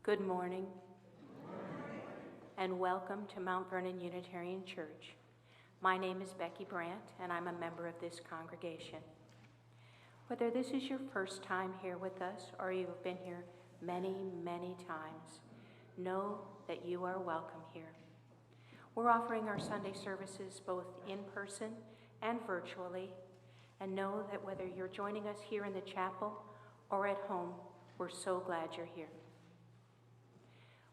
Good morning, and welcome to Mount Vernon Unitarian Church. My name is Becky Brandt, and I'm a member of this congregation. Whether this is your first time here with us or you have been here many, many times, know that you are welcome here. We're offering our Sunday services both in person and virtually, and know that whether you're joining us here in the chapel or at home, we're so glad you're here.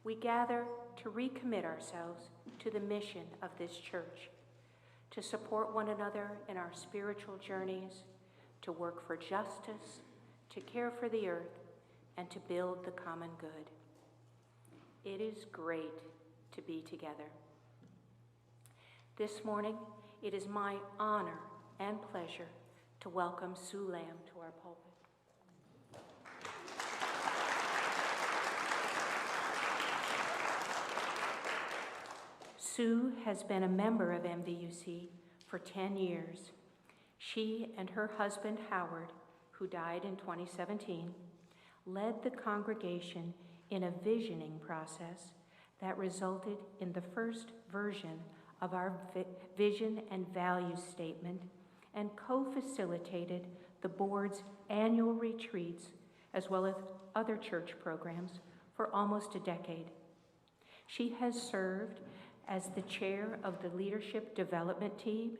We gather to recommit ourselves to the mission of this church, to support one another in our spiritual journeys, to work for justice, to care for the earth, and to build the common good. It is great to be together. This morning, it is my honor and pleasure to welcome Sue Lam to our pulpit. Sue has been a member of MVUC for 10 years. She and her husband, Howard, who died in 2017, led the congregation in a visioning process that resulted in the first version of our vision and values statement and co-facilitated the board's annual retreats as well as other church programs for almost a decade. She has served as the chair of the Leadership Development Team,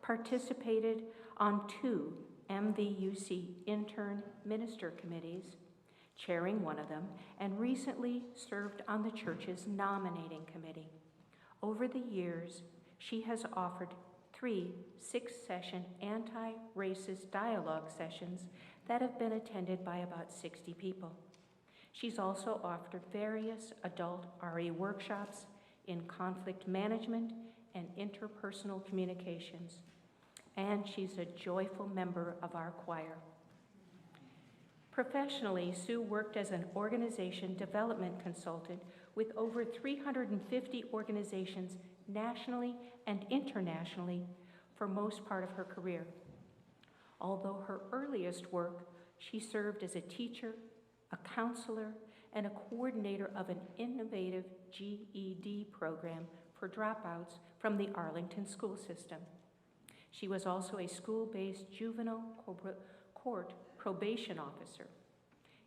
participated on 2 MVUC intern minister committees, chairing one of them, and recently served on the church's nominating committee. Over the years, she has offered 3 6-session anti-racist dialogue sessions that have been attended by about 60 people. She's also offered various adult RE workshops in conflict management and interpersonal communications, and she's a joyful member of our choir. Professionally, Sue worked as an organization development consultant with over 350 organizations nationally and internationally for most part of her career. Although her earliest work, she served as a teacher, a counselor, and a coordinator of an innovative GED program for dropouts from the Arlington school system. She was also a school-based juvenile court probation officer.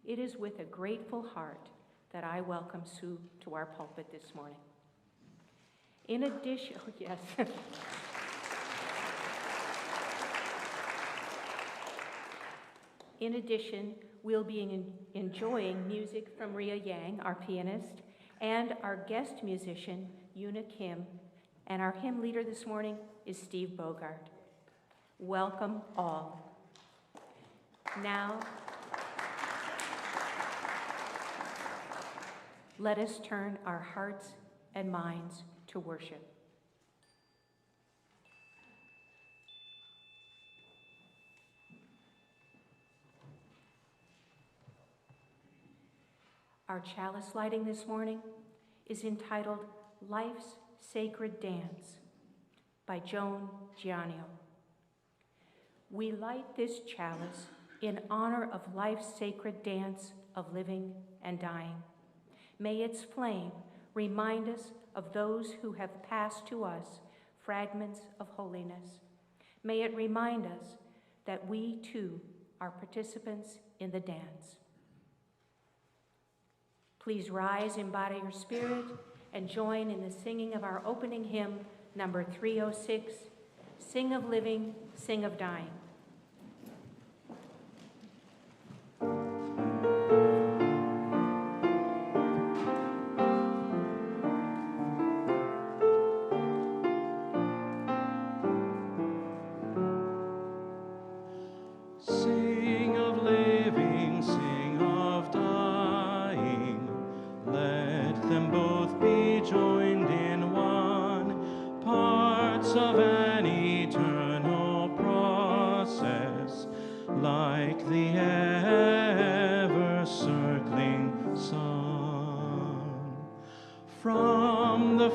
It is with a grateful heart that I welcome Sue to our pulpit this morning. In addition, yes. In addition, we'll be enjoying music from Ria Yang, our pianist, and our guest musician, Una Kim, and our hymn leader this morning is Steve Bogart. Welcome all. Now, let us turn our hearts and minds to worship. Our chalice lighting this morning is entitled Life's Sacred Dance by Joan Gianio. We light this chalice in honor of life's sacred dance of living and dying. May its flame remind us of those who have passed to us fragments of holiness. May it remind us that we too are participants in the dance. Please rise in body or spirit and join in the singing of our opening hymn, number 306, Sing of Living, Sing of Dying.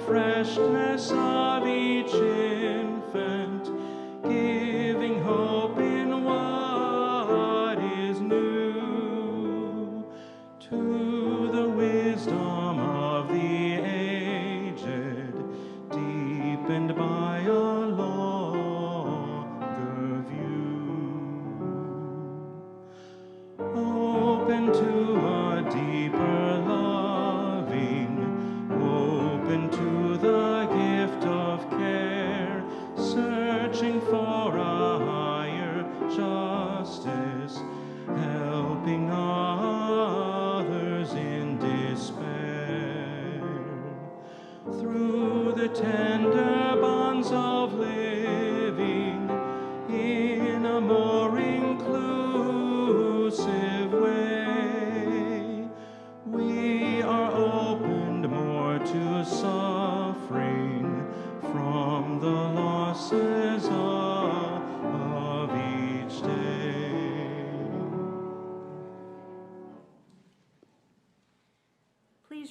Freshness of each infant, giving hope in what is new, to the wisdom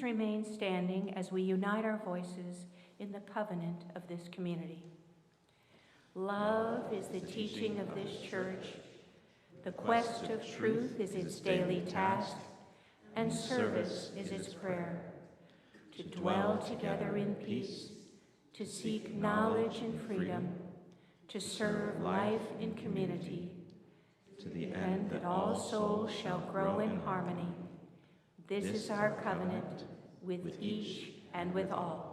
Please remain standing as we unite our voices in the covenant of this community. Love is the teaching of this church. The quest of truth is its daily task, and service is its prayer. To dwell together in peace, to seek knowledge and freedom, to serve life in community, to the end that all souls shall grow in harmony. This is our covenant with each and with all.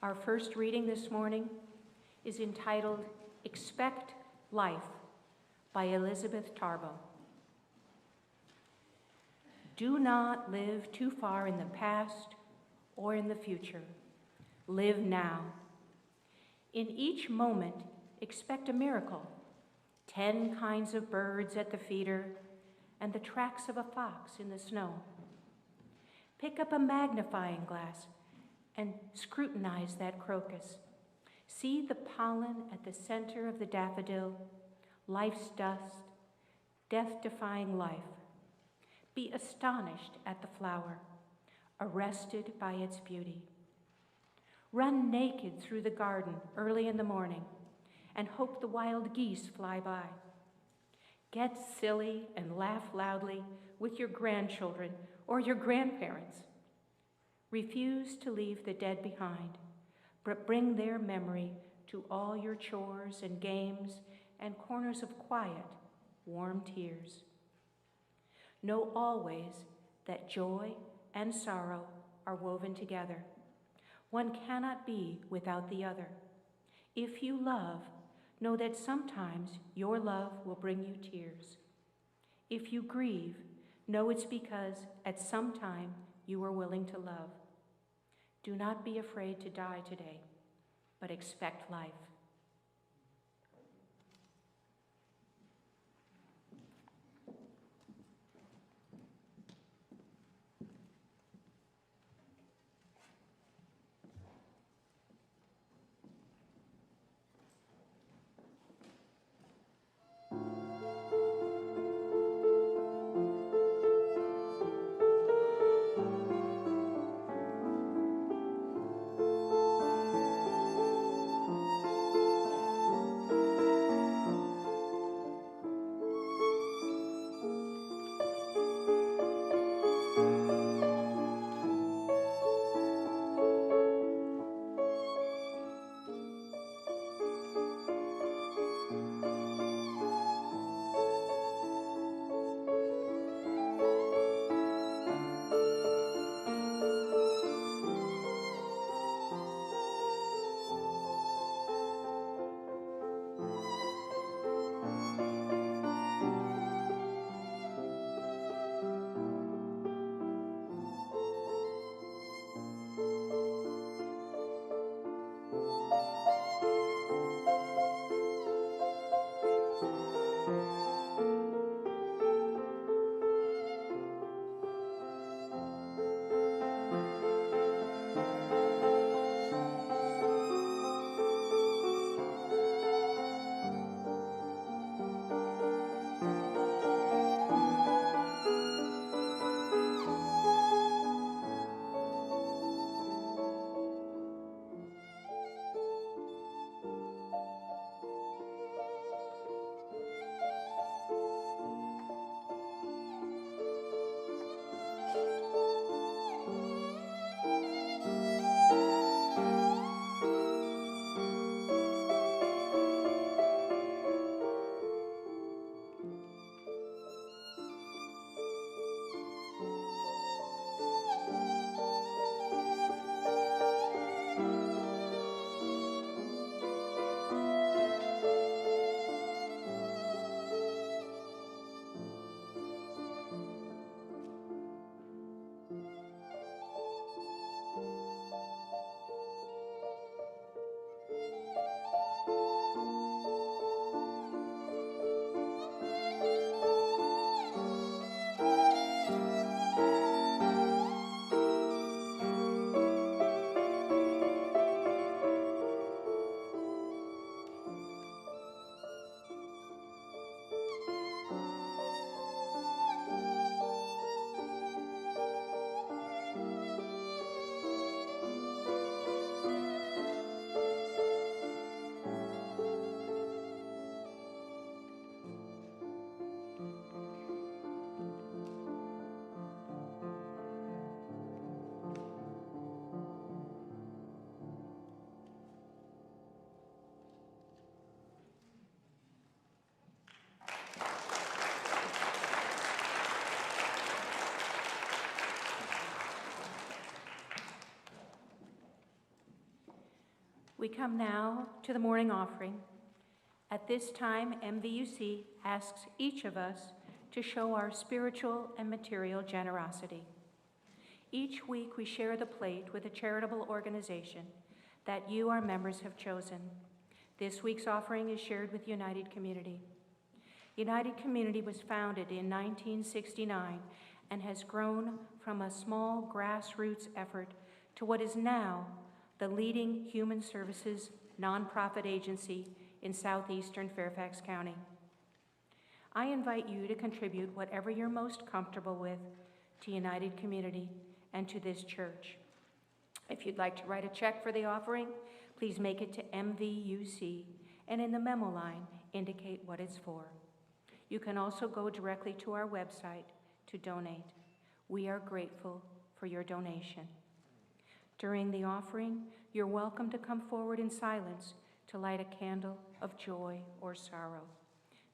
Our first reading this morning is entitled Expect Life by Elizabeth Tarbo. Do not live too far in the past or in the future. Live now. In each moment, expect a miracle. 10 kinds of birds at the feeder and the tracks of a fox in the snow. Pick up a magnifying glass and scrutinize that crocus. See the pollen at the center of the daffodil, life's dust, death-defying life. Be astonished at the flower, arrested by its beauty. Run naked through the garden early in the morning and hope the wild geese fly by. Get silly and laugh loudly with your grandchildren or your grandparents. Refuse to leave the dead behind, but bring their memory to all your chores and games and corners of quiet, warm tears. Know always that joy and sorrow are woven together. One cannot be without the other. If you love, know that sometimes your love will bring you tears. If you grieve, know it's because at some time you were willing to love. Do not be afraid to die today, but expect life. We come now to the morning offering. At this time, MVUC asks each of us to show our spiritual and material generosity. Each week we share the plate with a charitable organization that you, our members, have chosen. This week's offering is shared with United Community. United Community was founded in 1969 and has grown from a small grassroots effort to what is now the leading human services nonprofit agency in southeastern Fairfax County. I invite you to contribute whatever you're most comfortable with to United Community and to this church. If you'd like to write a check for the offering, please make it to MVUC, and in the memo line, indicate what it's for. You can also go directly to our website to donate. We are grateful for your donation. During the offering, you're welcome to come forward in silence to light a candle of joy or sorrow.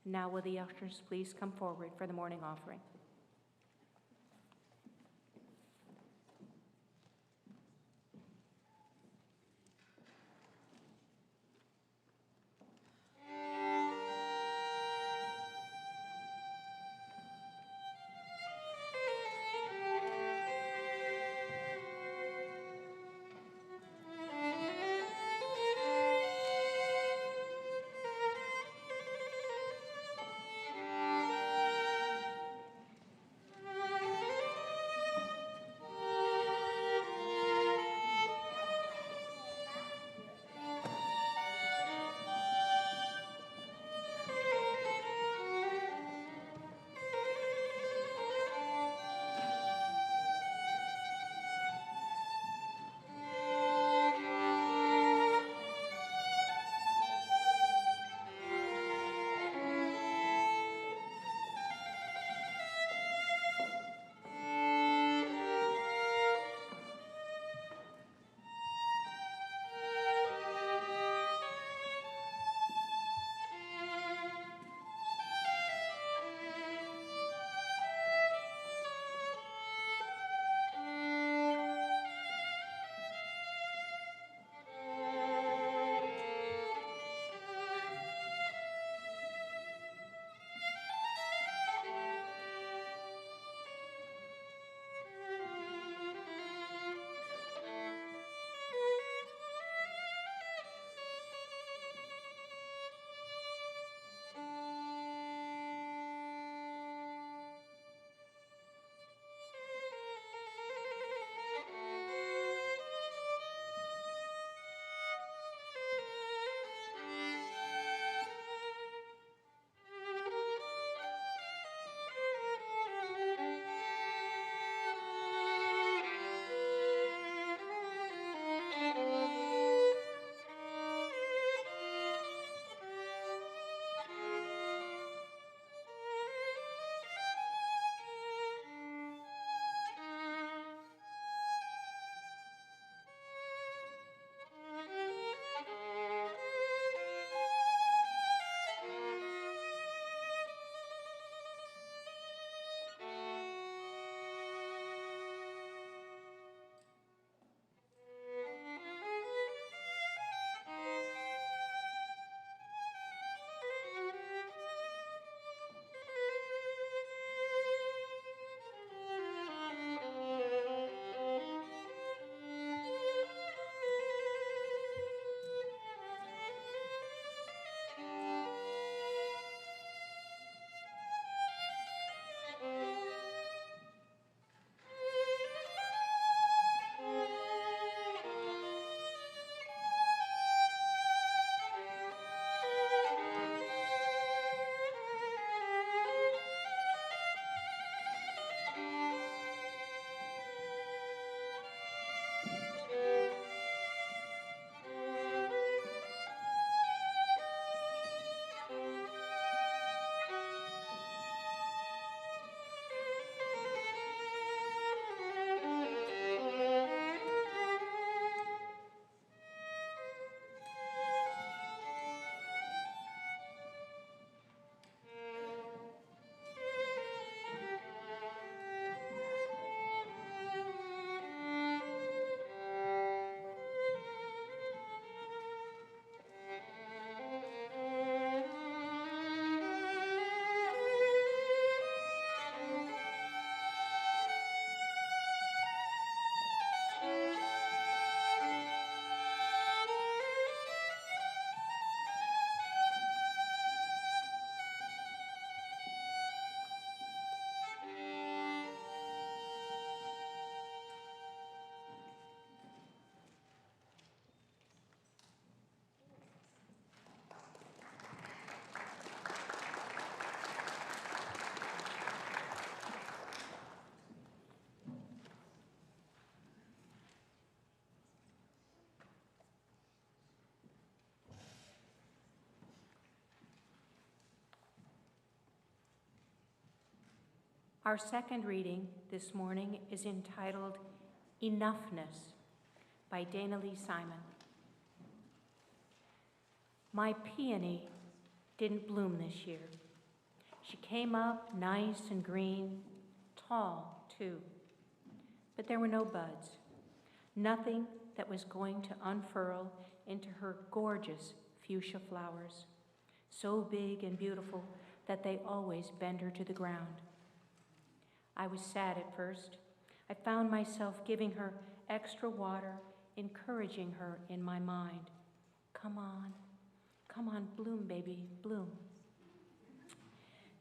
Now will the ushers please come forward for the morning offering. Our second reading this morning is entitled Enoughness by Dana Lee Simon. My peony didn't bloom this year. She came up nice and green, tall too, but there were no buds, nothing that was going to unfurl into her gorgeous fuchsia flowers, so big and beautiful that they always bend her to the ground. I was sad at first. I found myself giving her extra water, encouraging her in my mind. Come on, bloom, baby, bloom.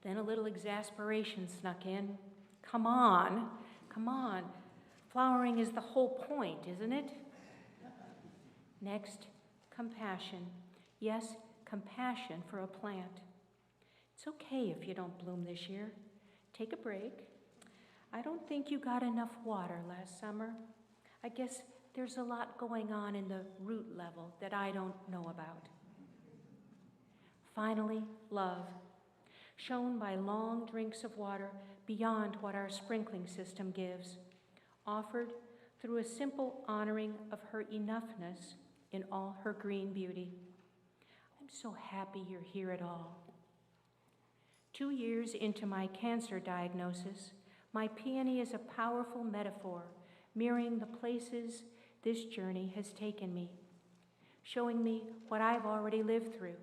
Then a little exasperation snuck in. Come on. Flowering is the whole point, isn't it? Next, compassion. Yes, compassion for a plant. It's okay if you don't bloom this year. Take a break. I don't think you got enough water last summer. I guess there's a lot going on in the root level that I don't know about. Finally, love, shown by long drinks of water beyond what our sprinkling system gives, offered through a simple honoring of her enoughness in all her green beauty. I'm so happy you're here at all. 2 years into my cancer diagnosis, my peony is a powerful metaphor mirroring the places this journey has taken me, showing me what I've already lived through,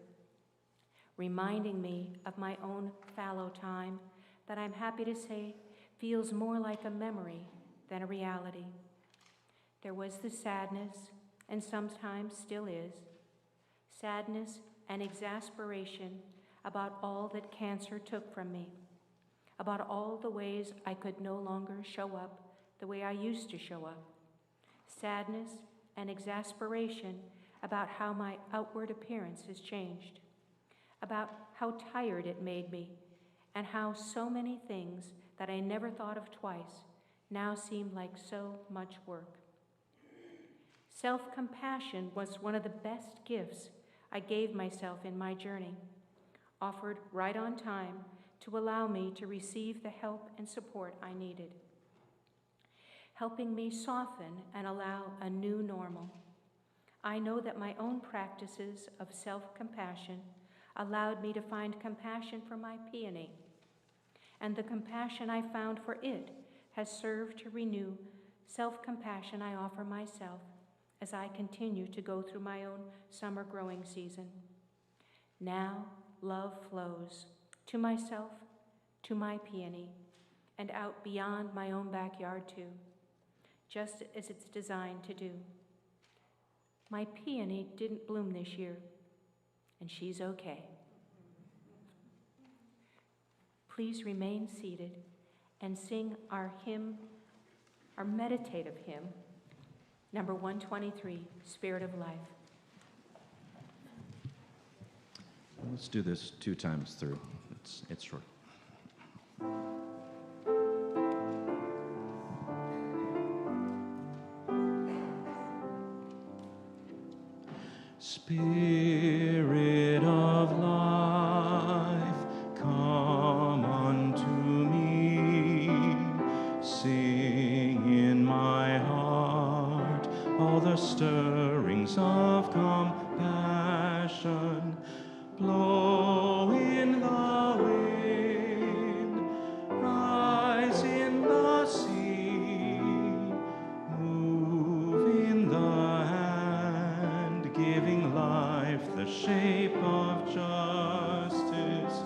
reminding me of my own fallow time that I'm happy to say feels more like a memory than a reality. There was the sadness, and sometimes still is, sadness and exasperation about all that cancer took from me, about all the ways I could no longer show up the way I used to show up, sadness and exasperation about how my outward appearance has changed, about how tired it made me, and how so many things that I never thought of twice now seem like so much work. Self-compassion was one of the best gifts I gave myself in my journey, offered right on time to allow me to receive the help and support I needed, helping me soften and allow a new normal. I know that my own practices of self-compassion allowed me to find compassion for my peony, and the compassion I found for it has served to renew self-compassion I offer myself as I continue to go through my own summer growing season. Now, love flows to myself, to my peony, and out beyond my own backyard too, just as it's designed to do. My peony didn't bloom this year, and she's okay. Please remain seated and sing our hymn, our meditative hymn, number 123, Spirit of Life. Let's do this 2 times through. It's short. Spirit of life, come unto me. Sing in my heart all the stirrings of compassion. Blow in the wind, rise in the sea, move in the hand, giving life the shape of justice.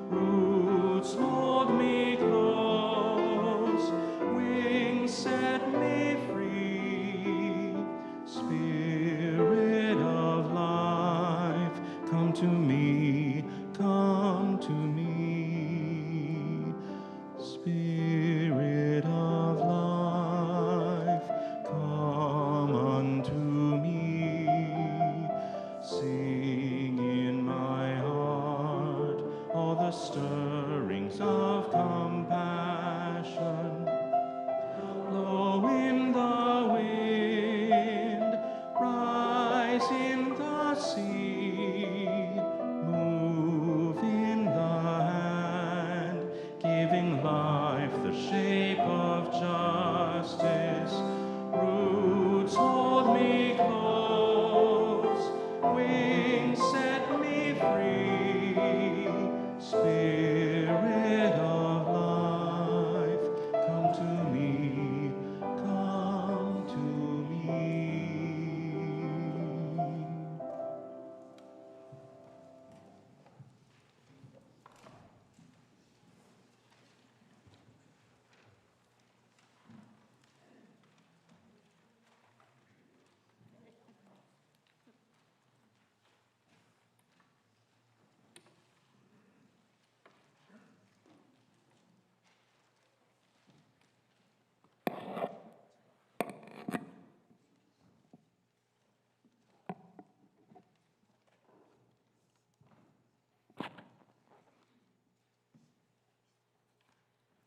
Roots hold me close, wings set me free. Spirit of life, come to me, come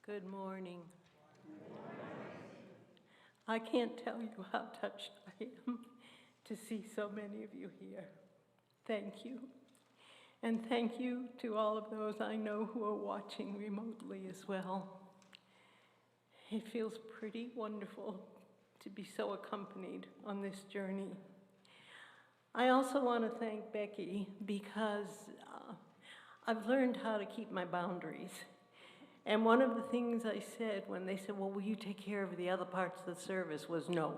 Good morning. I can't tell you how touched I am to see so many of you here. Thank you. And thank you to all of those I know who are watching remotely as well. It feels pretty wonderful to be so accompanied on this journey. I also want to thank Becky because I've learned how to keep my boundaries. And one of the things I said when they said, well, will you take care of the other parts of the service, was no.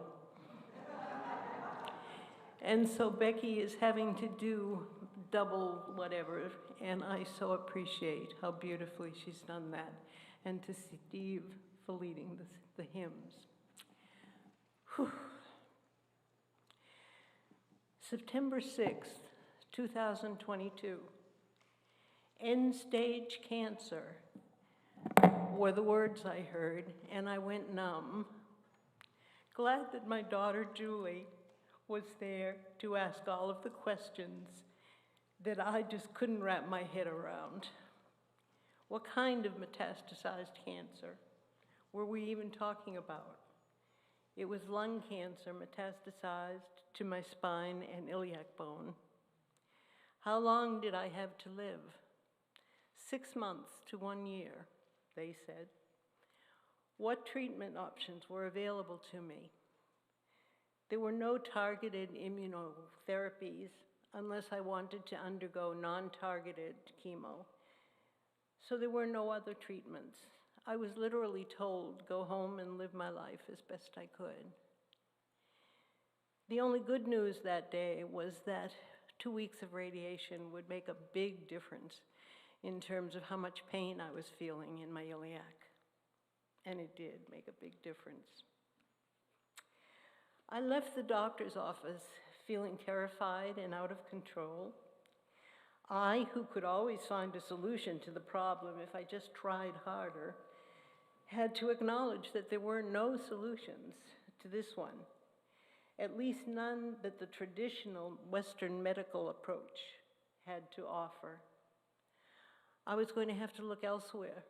And so Becky is having to do double whatever, and I so appreciate how beautifully she's done that. And to Steve for leading the hymns. Whew. September 6th, 2022. End-stage cancer were the words I heard, and I went numb. Glad that my daughter Julie was there to ask all of the questions that I just couldn't wrap my head around. What kind of metastasized cancer were we even talking about? It was lung cancer metastasized to my spine and iliac bone. How long did I have to live? 6 months to 1 year, they said. What treatment options were available to me? There were no targeted immunotherapies unless I wanted to undergo non-targeted chemo. So there were no other treatments. I was literally told, go home and live my life as best I could. The only good news that day was that 2 weeks of radiation would make a big difference in terms of how much pain I was feeling in my iliac. And it did make a big difference. I left the doctor's office feeling terrified and out of control. I, who could always find a solution to the problem if I just tried harder, had to acknowledge that there were no solutions to this one, at least none that the traditional Western medical approach had to offer. I was going to have to look elsewhere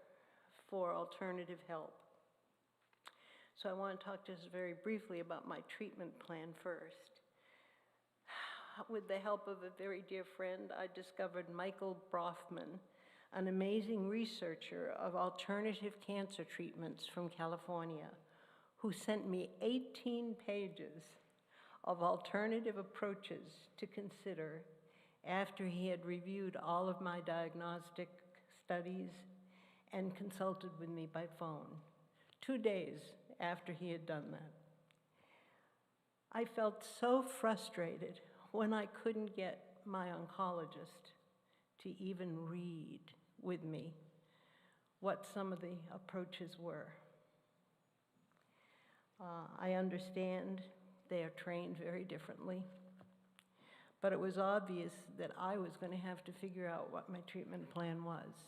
for alternative help. So I want to talk just very briefly about my treatment plan first. With the help of a very dear friend, I discovered Michael Brofman, an amazing researcher of alternative cancer treatments from California, who sent me 18 pages of alternative approaches to consider after he had reviewed all of my diagnostic studies and consulted with me by phone, 2 days after he had done that. I felt so frustrated when I couldn't get my oncologist to even read with me what some of the approaches were. I understand they are trained very differently, but it was obvious that I was going to have to figure out what my treatment plan was.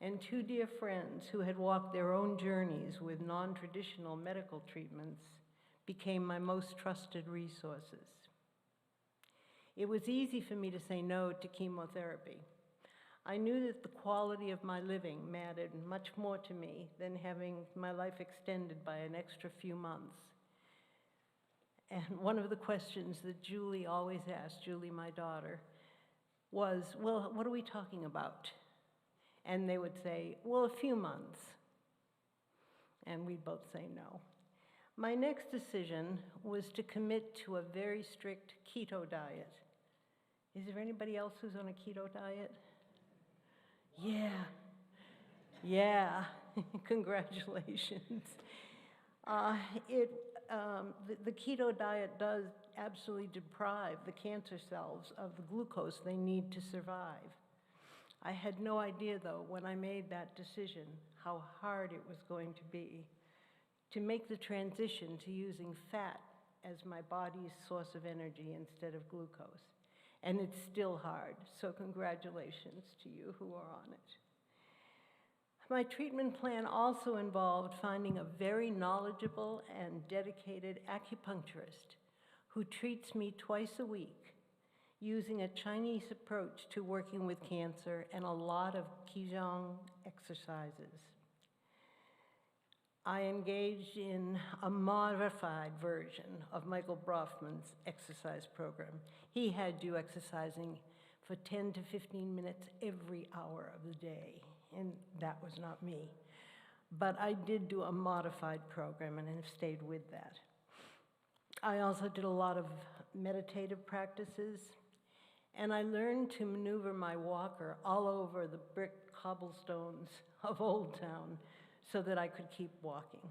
And 2 dear friends who had walked their own journeys with non-traditional medical treatments became my most trusted resources. It was easy for me to say no to chemotherapy. I knew that the quality of my living mattered much more to me than having my life extended by an extra few months. And one of the questions that Julie always asked, Julie, my daughter, was, well, what are we talking about? And they would say, well, a few months. And we'd both say no. My next decision was to commit to a very strict keto diet. Is there anybody else who's on a keto diet? Yeah, congratulations. The keto diet does absolutely deprive the cancer cells of the glucose they need to survive. I had no idea, though, when I made that decision, how hard it was going to be to make the transition to using fat as my body's source of energy instead of glucose. And it's still hard, so congratulations to you who are on it. My treatment plan also involved finding a very knowledgeable and dedicated acupuncturist who treats me twice a week, using a Chinese approach to working with cancer and a lot of Qigong exercises. I engaged in a modified version of Michael Brofman's exercise program. He had you exercising for 10 to 15 minutes every hour of the day, and that was not me. But I did do a modified program and have stayed with that. I also did a lot of meditative practices, and I learned to maneuver my walker all over the brick cobblestones of Old Town so that I could keep walking.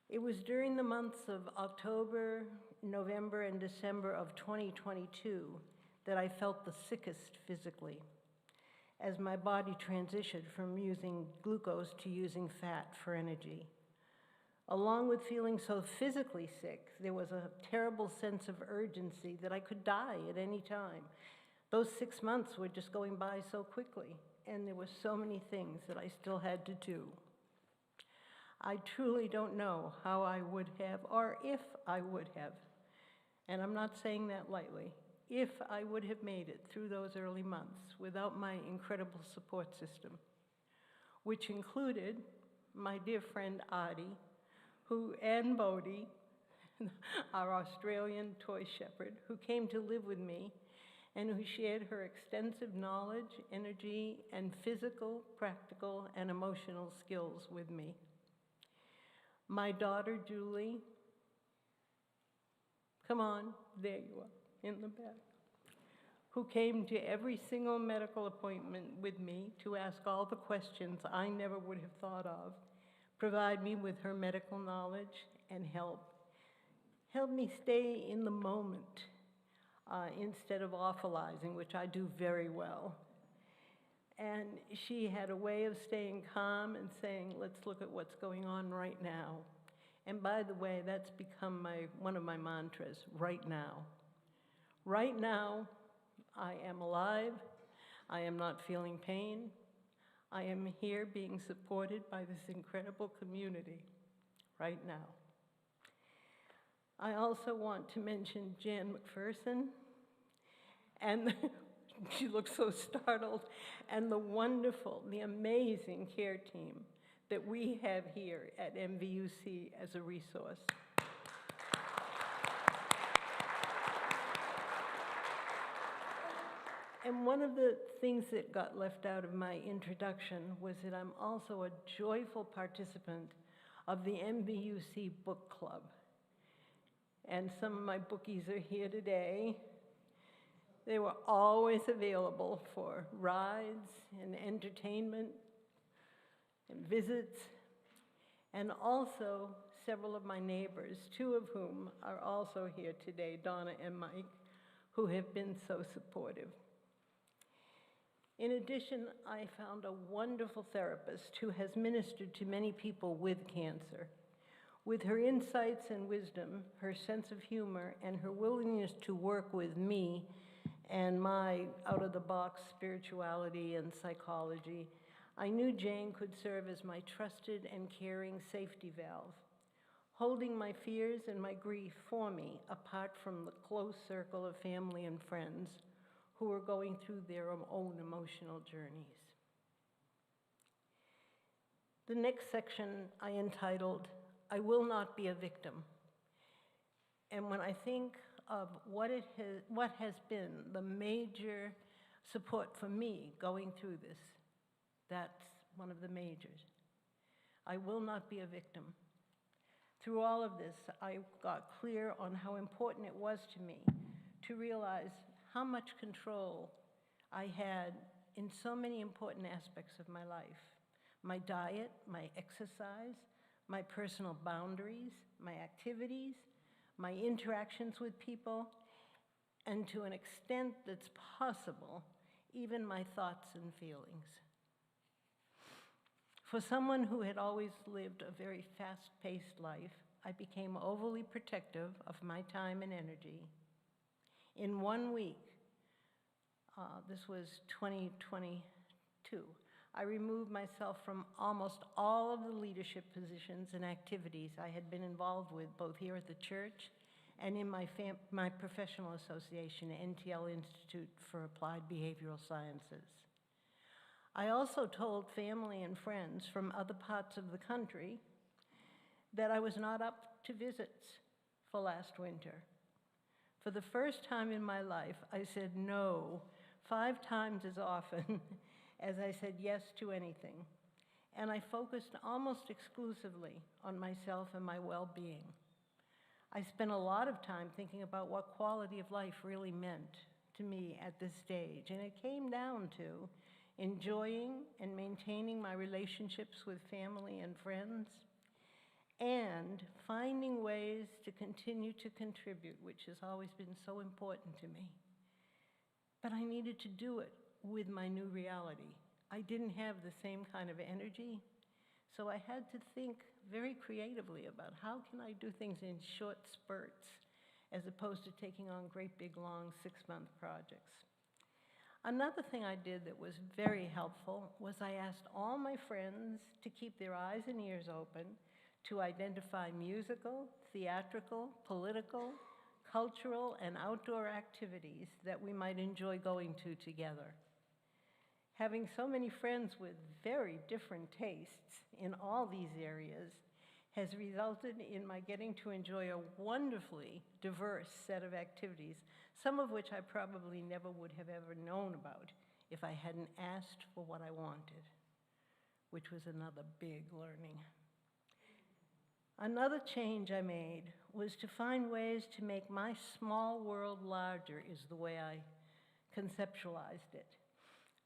It was during the months of October, November, and December of 2022 that I felt the sickest physically, as my body transitioned from using glucose to using fat for energy. Along with feeling so physically sick, there was a terrible sense of urgency that I could die at any time. Those 6 months were just going by so quickly, and there were so many things that I still had to do. I truly don't know how I would have, or if I would have, and I'm not saying that lightly, if I would have made it through those early months without my incredible support system, which included my dear friend Adi, and Bodhi, our Australian toy shepherd, who came to live with me and who shared her extensive knowledge, energy, and physical, practical, and emotional skills with me. My daughter, Julie, come on, there you are, in the back, who came to every single medical appointment with me to ask all the questions I never would have thought of, provide me with her medical knowledge and help me stay in the moment instead of awfulizing, which I do very well. And she had a way of staying calm and saying, let's look at what's going on right now. And by the way, that's become one of my mantras, right now. Right now, I am alive. I am not feeling pain. I am here being supported by this incredible community right now. I also want to mention Jan McPherson, and she looks so startled, and the wonderful, the amazing care team that we have here at MVUC as a resource. And one of the things that got left out of my introduction was that I'm also a joyful participant of the MVUC Book Club. And some of my bookies are here today. They were always available for rides and entertainment and visits, and also several of my neighbors, two of whom are also here today, Donna and Mike, who have been so supportive. In addition, I found a wonderful therapist who has ministered to many people with cancer. With her insights and wisdom, her sense of humor, and her willingness to work with me and my out-of-the-box spirituality and psychology, I knew Jane could serve as my trusted and caring safety valve, holding my fears and my grief for me apart from the close circle of family and friends who were going through their own emotional journeys. The next section I entitled, I Will Not Be a Victim. And when I think of what has been the major support for me going through this, that's one of the majors. I will not be a victim. Through all of this, I got clear on how important it was to me to realize how much control I had in so many important aspects of my life. My diet, my exercise, my personal boundaries, my activities, my interactions with people, and to an extent that's possible, even my thoughts and feelings. For someone who had always lived a very fast-paced life, I became overly protective of my time and energy. In 1 week, this was 2022, I removed myself from almost all of the leadership positions and activities I had been involved with, both here at the church and in my professional association, NTL Institute for Applied Behavioral Sciences. I also told family and friends from other parts of the country that I was not up to visits for last winter. For the first time in my life, I said no 5 times as often as I said yes to anything. And I focused almost exclusively on myself and my well-being. I spent a lot of time thinking about what quality of life really meant to me at this stage, and it came down to enjoying and maintaining my relationships with family and friends, and finding ways to continue to contribute, which has always been so important to me. But I needed to do it with my new reality. I didn't have the same kind of energy, so I had to think very creatively about how can I do things in short spurts as opposed to taking on great big long 6-month projects. Another thing I did that was very helpful was I asked all my friends to keep their eyes and ears open to identify musical, theatrical, political, cultural, and outdoor activities that we might enjoy going to together. Having so many friends with very different tastes in all these areas has resulted in my getting to enjoy a wonderfully diverse set of activities, some of which I probably never would have ever known about if I hadn't asked for what I wanted, which was another big learning. Another change I made was to find ways to make my small world larger, is the way I conceptualized it.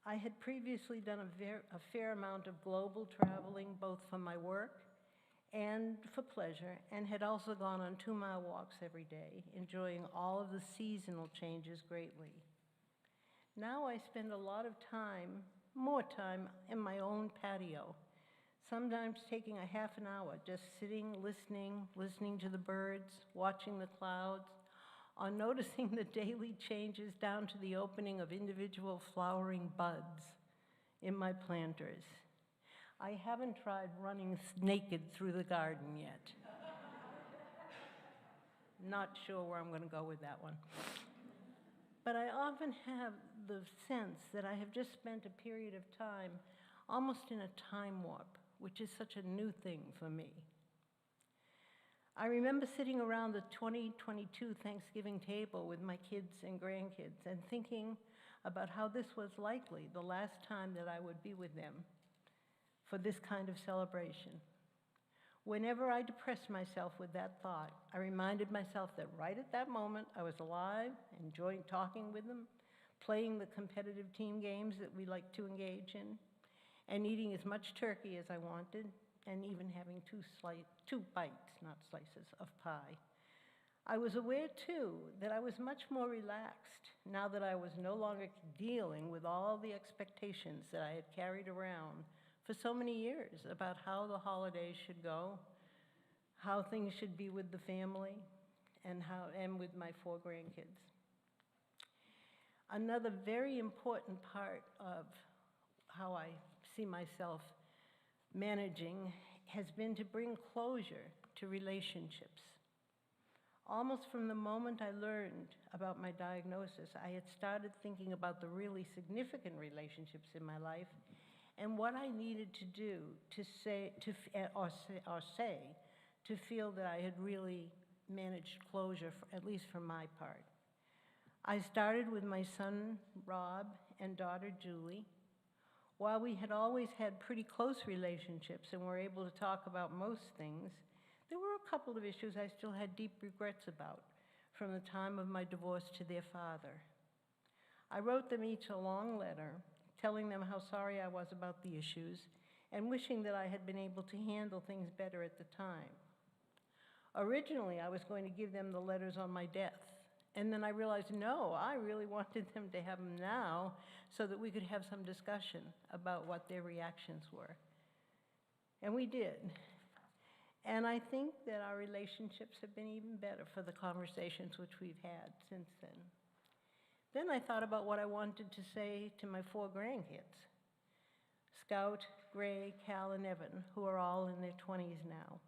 I had previously done a fair amount of global traveling, both for my work and for pleasure, and had also gone on 2-mile walks every day, enjoying all of the seasonal changes greatly. Now I spend a lot of time, more time, in my own patio, sometimes taking a half an hour, just sitting, listening to the birds, watching the clouds, or noticing the daily changes down to the opening of individual flowering buds in my planters. I haven't tried running naked through the garden yet. Not sure where I'm going to go with that one. But I often have the sense that I have just spent a period of time almost in a time warp, which is such a new thing for me. I remember sitting around the 2022 Thanksgiving table with my kids and grandkids and thinking about how this was likely the last time that I would be with them for this kind of celebration. Whenever I depressed myself with that thought, I reminded myself that right at that moment I was alive, enjoying talking with them, playing the competitive team games that we like to engage in, and eating as much turkey as I wanted, and even having 2 bites, not slices, of pie. I was aware, too, that I was much more relaxed now that I was no longer dealing with all the expectations that I had carried around for so many years about how the holidays should go, how things should be with the family, and with my 4 grandkids. Another very important part of how I see myself managing has been to bring closure to relationships. Almost from the moment I learned about my diagnosis, I had started thinking about the really significant relationships in my life and what I needed to do to say to feel that I had really managed closure, at least for my part. I started with my son, Rob, and daughter, Julie. While we had always had pretty close relationships and were able to talk about most things, there were a couple of issues I still had deep regrets about from the time of my divorce to their father. I wrote them each a long letter, telling them how sorry I was about the issues and wishing that I had been able to handle things better at the time. Originally, I was going to give them the letters on my death, and then I realized, no, I really wanted them to have them now so that we could have some discussion about what their reactions were. And we did. And I think that our relationships have been even better for the conversations which we've had since then. Then I thought about what I wanted to say to my 4 grandkids, Scout, Gray, Cal, and Evan, who are all in their 20s now.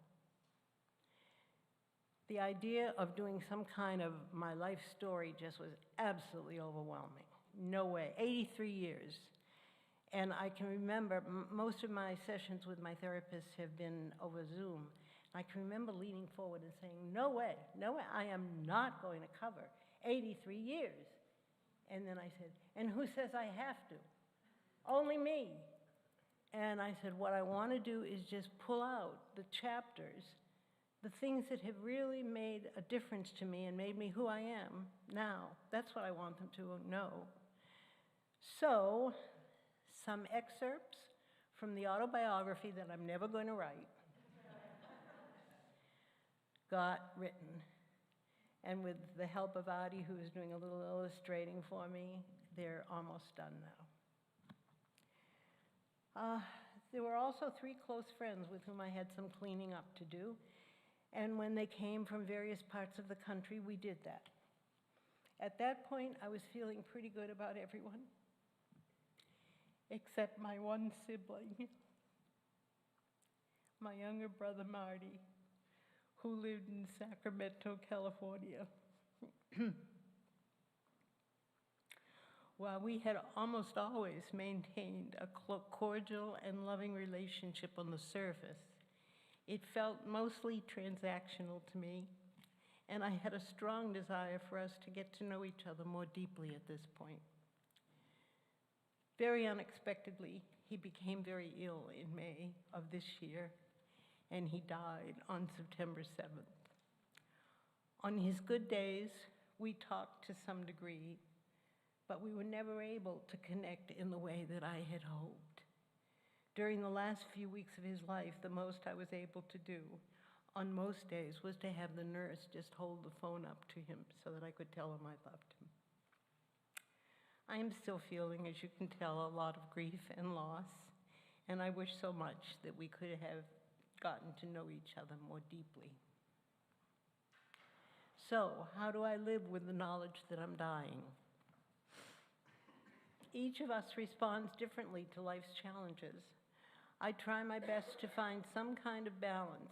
The idea of doing some kind of my life story just was absolutely overwhelming. No way, 83 years. And I can remember, most of my sessions with my therapist have been over Zoom. I can remember leaning forward and saying, no way, I am not going to cover 83 years. And then I said, and who says I have to? Only me. And I said, what I want to do is just pull out the chapters, the things that have really made a difference to me and made me who I am now. That's what I want them to know. So, some excerpts from the autobiography that I'm never going to write got written. And with the help of Adi, who is doing a little illustrating for me, they're almost done now. There were also 3 close friends with whom I had some cleaning up to do. And when they came from various parts of the country, we did that. At that point, I was feeling pretty good about everyone, except my one sibling, my younger brother, Marty, who lived in Sacramento, California. While we had almost always maintained a cordial and loving relationship on the surface, it felt mostly transactional to me, and I had a strong desire for us to get to know each other more deeply at this point. Very unexpectedly, he became very ill in May of this year, and he died on September 7th. On his good days, we talked to some degree, but we were never able to connect in the way that I had hoped. During the last few weeks of his life, the most I was able to do on most days was to have the nurse just hold the phone up to him so that I could tell him I loved him. I am still feeling, as you can tell, a lot of grief and loss, and I wish so much that we could have gotten to know each other more deeply. So, how do I live with the knowledge that I'm dying? Each of us responds differently to life's challenges. I try my best to find some kind of balance.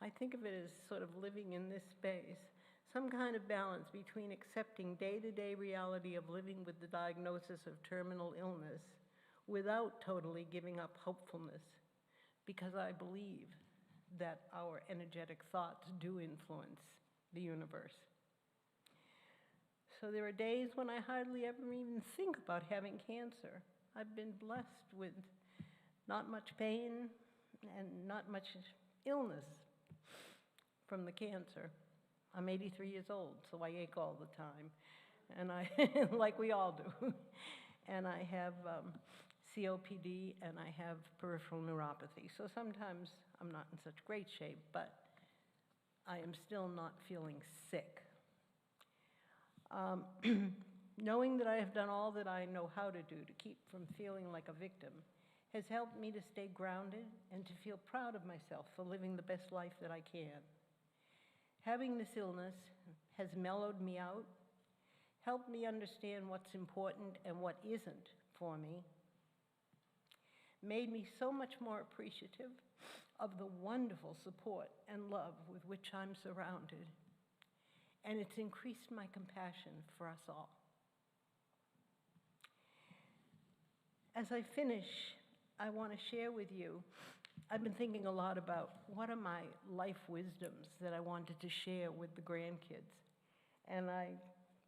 I think of it as sort of living in this space, some kind of balance between accepting day-to-day reality of living with the diagnosis of terminal illness without totally giving up hopefulness, because I believe that our energetic thoughts do influence the universe. So there are days when I hardly ever even think about having cancer. I've been blessed with not much pain and not much illness from the cancer. I'm 83 years old, so I ache all the time, and like we all do. And I have COPD, and I have peripheral neuropathy. So sometimes I'm not in such great shape, but I am still not feeling sick. Knowing that I have done all that I know how to do to keep from feeling like a victim has helped me to stay grounded and to feel proud of myself for living the best life that I can. Having this illness has mellowed me out, helped me understand what's important and what isn't for me, made me so much more appreciative of the wonderful support and love with which I'm surrounded, and it's increased my compassion for us all. As I finish, I want to share with you, I've been thinking a lot about what are my life wisdoms that I wanted to share with the grandkids. And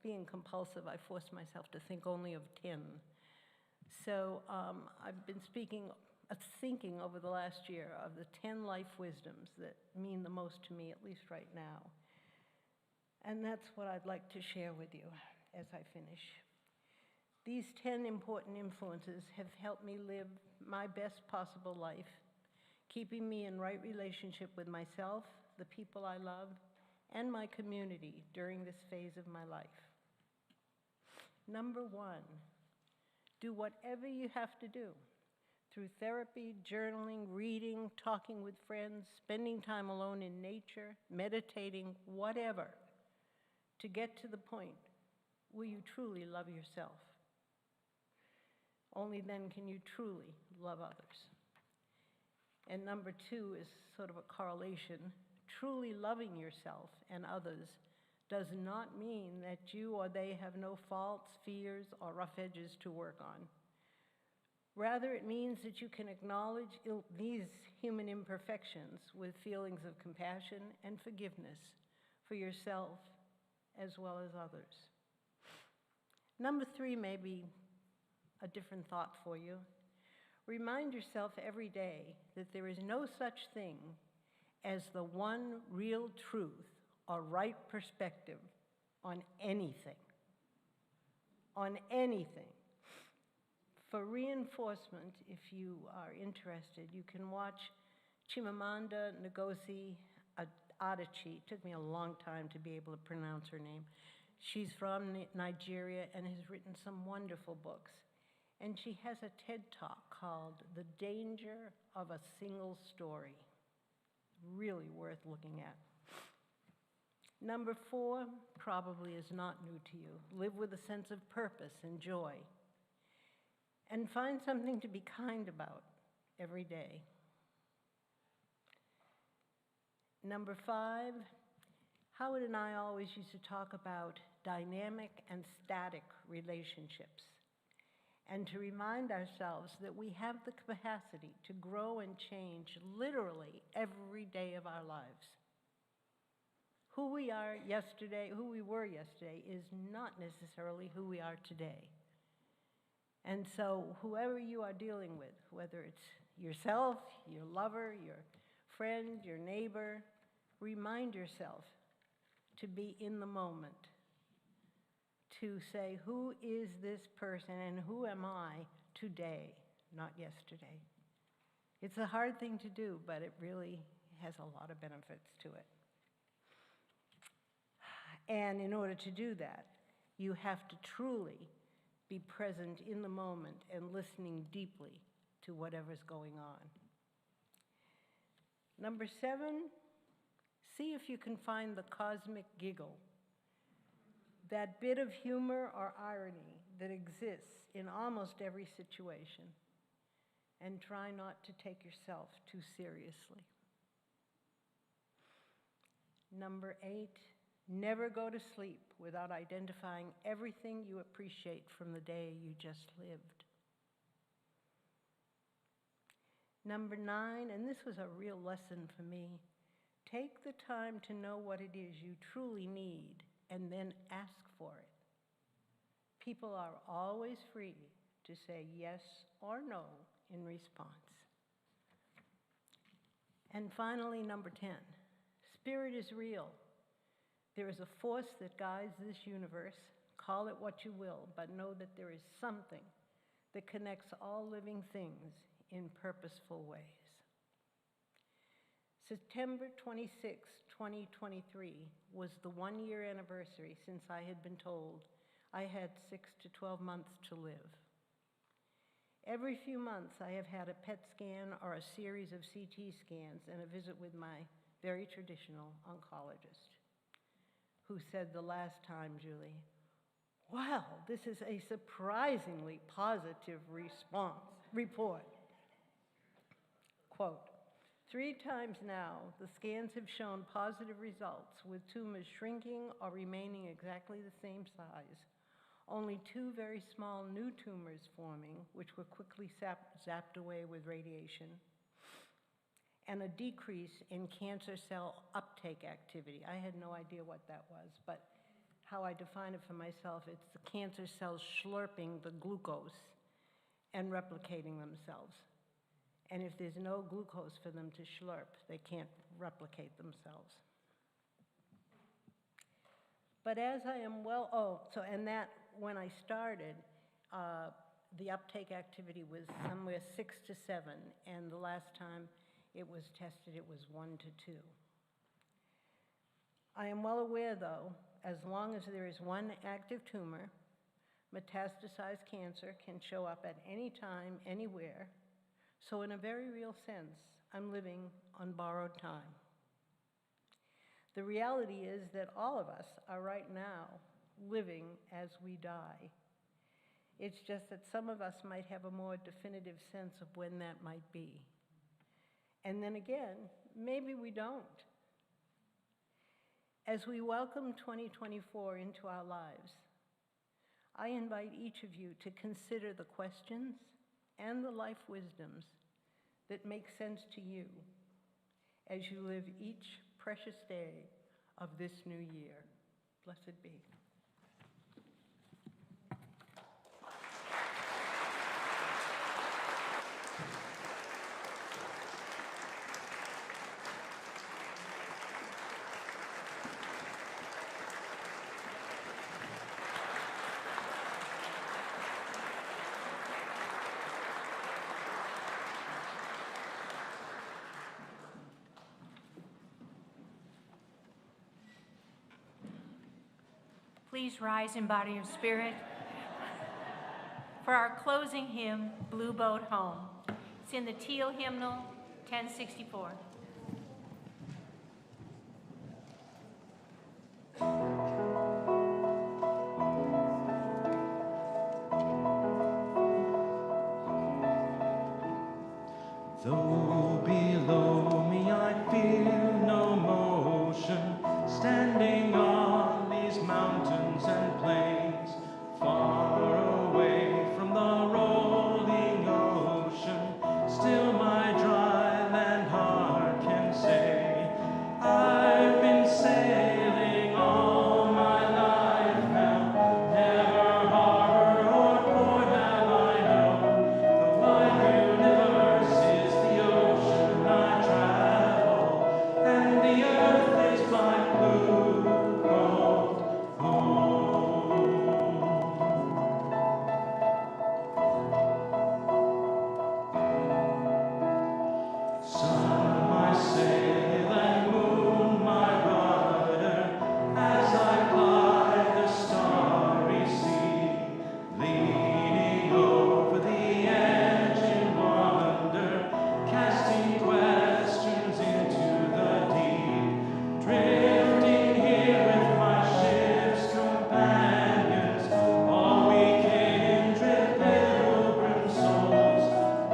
being compulsive, I forced myself to think only of 10. So I've been thinking over the last year of the 10 life wisdoms that mean the most to me, at least right now. And that's what I'd like to share with you as I finish. These 10 important influences have helped me live my best possible life, keeping me in right relationship with myself, the people I love, and my community during this phase of my life. Number 1, do whatever you have to do through therapy, journaling, reading, talking with friends, spending time alone in nature, meditating, whatever, to get to the point where you truly love yourself. Only then can you truly love others. And number 2 is sort of a correlation. Truly loving yourself and others does not mean that you or they have no faults, fears, or rough edges to work on. Rather, it means that you can acknowledge these human imperfections with feelings of compassion and forgiveness for yourself as well as others. Number 3 may be a different thought for you. Remind yourself every day that there is no such thing as the one real truth or right perspective on anything. On anything. For reinforcement, if you are interested, you can watch Chimamanda Ngozi Adichie. It took me a long time to be able to pronounce her name. She's from Nigeria and has written some wonderful books. And she has a TED Talk called The Danger of a Single Story. Really worth looking at. Number 4 probably is not new to you. Live with a sense of purpose and joy. And find something to be kind about every day. Number 5, Howard and I always used to talk about dynamic and static relationships, and to remind ourselves that we have the capacity to grow and change literally every day of our lives. Who we were yesterday, is not necessarily who we are today. And so whoever you are dealing with, whether it's yourself, your lover, your friend, your neighbor, remind yourself to be in the moment, to say, who is this person and who am I today, not yesterday? It's a hard thing to do, but it really has a lot of benefits to it. And in order to do that, you have to truly be present in the moment and listening deeply to whatever's going on. Number 7, see if you can find the cosmic giggle, that bit of humor or irony that exists in almost every situation, and try not to take yourself too seriously. Number 8, never go to sleep without identifying everything you appreciate from the day you just lived. Number 9, and this was a real lesson for me, take the time to know what it is you truly need and then ask for it. People are always free to say yes or no in response. And finally, number 10, spirit is real. There is a force that guides this universe. Call it what you will, but know that there is something that connects all living things in purposeful ways. September 26, 2023 was the 1-year anniversary since I had been told I had 6 to 12 months to live. Every few months I have had a PET scan or a series of CT scans and a visit with my very traditional oncologist, who said the last time, Julie, "Wow, this is a surprisingly positive report." Quote, "3 times now, the scans have shown positive results with tumors shrinking or remaining exactly the same size. Only 2 very small new tumors forming, which were quickly zapped away with radiation, and a decrease in cancer cell uptake activity." I had no idea what that was, but how I define it for myself, it's the cancer cells slurping the glucose and replicating themselves. And if there's no glucose for them to slurp, they can't replicate themselves. But as I am when I started, the uptake activity was somewhere 6 to 7, and the last time it was tested, it was 1 to 2. I am well aware, though, as long as there is one active tumor, metastasized cancer can show up at any time, anywhere. So in a very real sense, I'm living on borrowed time. The reality is that all of us are right now living as we die. It's just that some of us might have a more definitive sense of when that might be. And then again, maybe we don't. As we welcome 2024 into our lives, I invite each of you to consider the questions and the life wisdoms that make sense to you as you live each precious day of this new year. Blessed be. Please rise in body or spirit for our closing hymn, Blue Boat Home. It's in the Teal Hymnal, 1064. Though below me I feel no motion, standing on these mountains and plains, far away from the rolling ocean, still my dry land heart can say, I've been sailing all my life now, never harbor or port have I known, the wide universe is the ocean I travel, and the earth is my blue boat home. Sun, my sail, and moon, my rudder, as I ply the starry sea, leaning over the edge in wonder, casting questions into the deep, drifting here with my ship's companions, all we kindred pilgrim souls,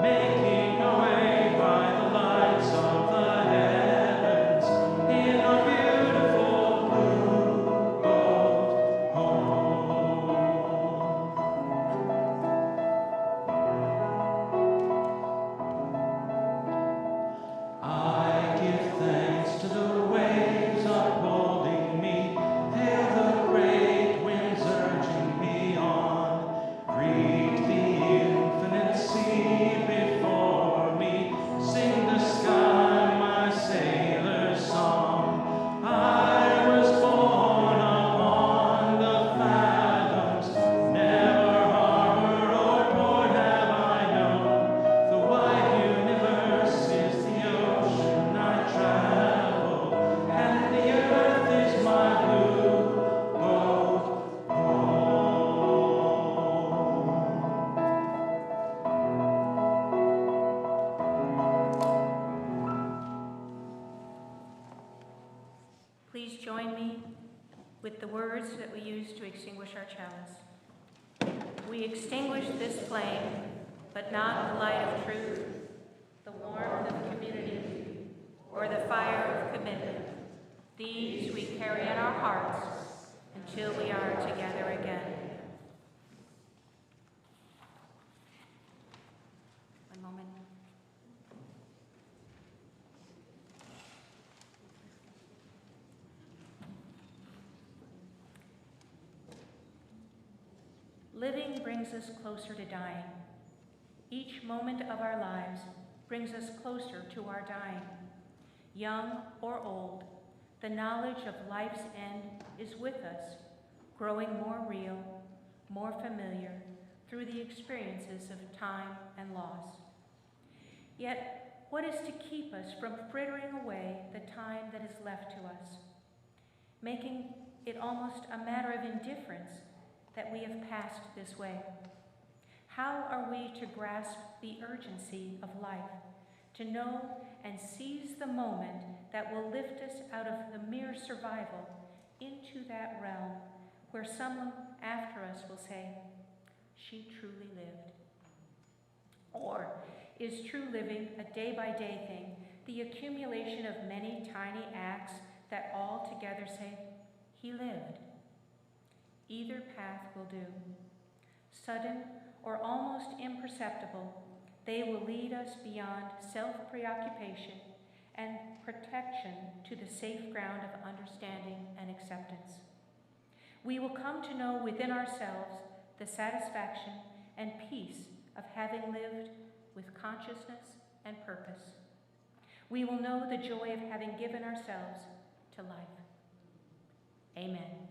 making our way by the lights of the heavens in our beautiful blue boat home. I give thanks to the waves upholding me, hail the great winds urging me on, greet the infinite sea before me, sing the sky my sailor's song. I was born upon the fathoms, never harbor or port have I known, the wide universe is the ocean I travel, and the earth is my blue boat home. Please join me with the words that we use to extinguish our chalice. We extinguish this flame, but not the light of truth, the warmth of community, or the fire of commitment. These we carry in our hearts until we are together again. One moment. Living brings us closer to dying. Each moment of our lives brings us closer to our dying. Young or old, the knowledge of life's end is with us, growing more real, more familiar through the experiences of time and loss. Yet, what is to keep us from frittering away the time that is left to us, making it almost a matter of indifference that we have passed this way? How are we to grasp the urgency of life, to know and seize the moment that will lift us out of the mere survival into that realm where someone after us will say, she truly lived? Or is true living a day-by-day thing, the accumulation of many tiny acts that all together say, he lived? Either path will do. Sudden or almost imperceptible, They will lead us beyond self-preoccupation and protection to the safe ground of understanding and acceptance. We will come to know within ourselves the satisfaction and peace of having lived with consciousness and purpose. We will know the joy of having given ourselves to life. Amen.